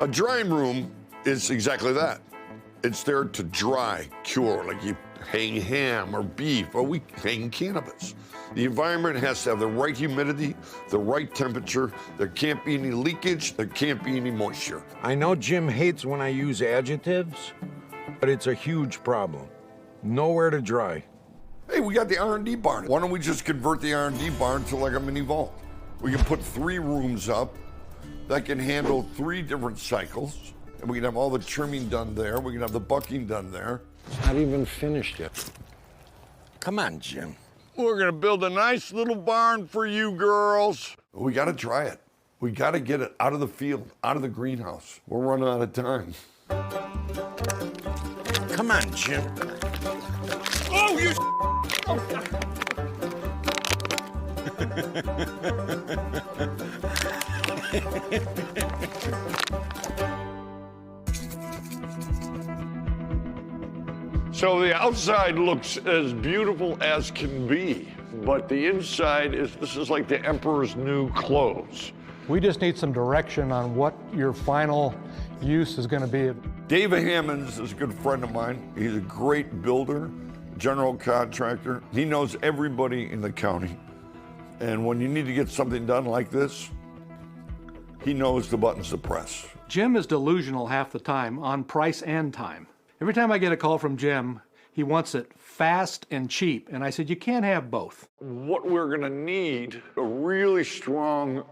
A drying room is exactly that. It's there to dry, cure, like you hang ham or beef, or we hang cannabis. The environment has to have the right humidity, the right temperature. There can't be any leakage, there can't be any moisture. I know Jim hates when I use adjectives, but it's a huge problem. Nowhere to dry. Hey, we got the R&D barn. Why don't we just convert the R&D barn to like a mini vault? We can put 3 rooms up that can handle 3 different cycles. And we can have all the trimming done there. We can have the bucking done there. It's not even finished yet. Come on, Jim. We're gonna build a nice little barn for you girls. We gotta dry it. We gotta get it out of the field, out of the greenhouse. We're running out of time. Come on, Jim. Oh, you So the outside looks as beautiful as can be, but the inside this is like the emperor's new clothes. We just need some direction on what your final use is going to be. David Hammonds is a good friend of mine. He's a great builder, general contractor. He knows everybody in the county. And when you need to get something done like this, he knows the buttons to press. Jim is delusional half the time on price and time. Every time I get a call from Jim, he wants it fast and cheap. And I said, you can't have both. What we're gonna need are really strong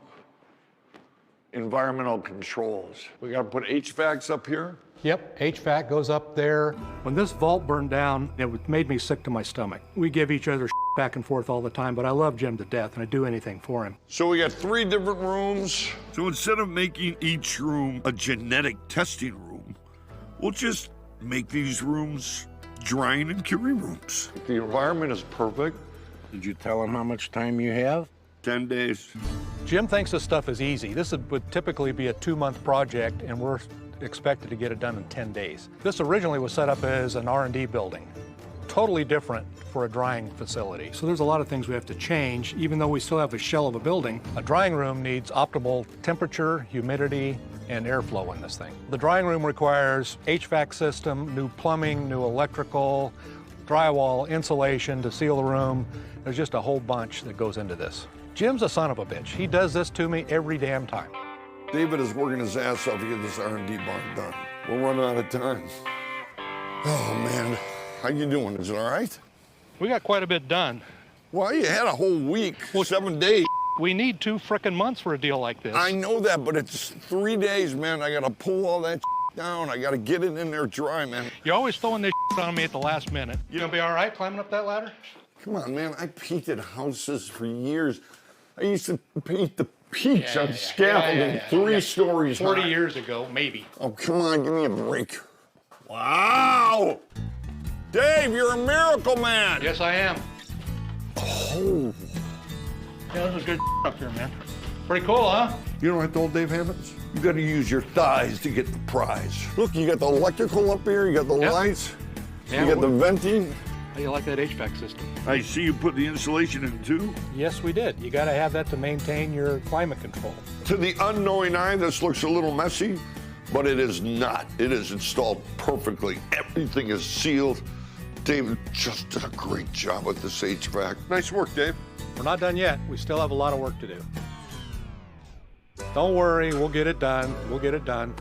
environmental controls. We gotta put HVACs up here. Yep, HVAC goes up there. When this vault burned down, it made me sick to my stomach. We give each other back and forth all the time, but I love Jim to death and I'd do anything for him. So we got 3 different rooms. So instead of making each room a genetic testing room, we'll just make these rooms drying and curing rooms. The environment is perfect. Did you tell him how much time you have? 10 days. Jim thinks this stuff is easy. This would typically be a 2-month project, and we're expected to get it done in 10 days. This originally was set up as an R&D building. Totally different for a drying facility. So there's a lot of things we have to change, even though we still have a shell of a building. A drying room needs optimal temperature, humidity, and airflow in this thing. The drying room requires HVAC system, new plumbing, new electrical, drywall, insulation to seal the room. There's just a whole bunch that goes into this. Jim's a son of a bitch. He does this to me every damn time. David is working his ass off to get this R&D barn done. We're running out of time. Oh, man. How you doing? Is it all right? We got quite a bit done. Well, you had a whole week, 7 days. We need 2 frickin' months for a deal like this. I know that, but it's 3 days, man. I gotta pull all that down. I gotta get it in there dry, man. You're always throwing this on me at the last minute. You gonna be all right climbing up that ladder? Come on, man. I painted houses for years. I used to paint the peaks on scaffolding 3 stories 40 high. years ago, maybe. Oh, come on, give me a break. Wow! Dave, you're a miracle man! Yes, I am. Oh. Yeah, this is good up here, man. Pretty cool, huh? You know what I told Dave Hammonds? You gotta use your thighs to get the prize. Look, you got the electrical up here, you got the lights, Yeah, you got the venting. How do you like that HVAC system? I see you put the insulation in too. Yes, we did. You gotta have that to maintain your climate control. To the unknowing eye, this looks a little messy, but it is not. It is installed perfectly. Everything is sealed. David just did a great job with this HVAC. Nice work, Dave. We're not done yet. We still have a lot of work to do. Don't worry, we'll get it done. We'll get it done.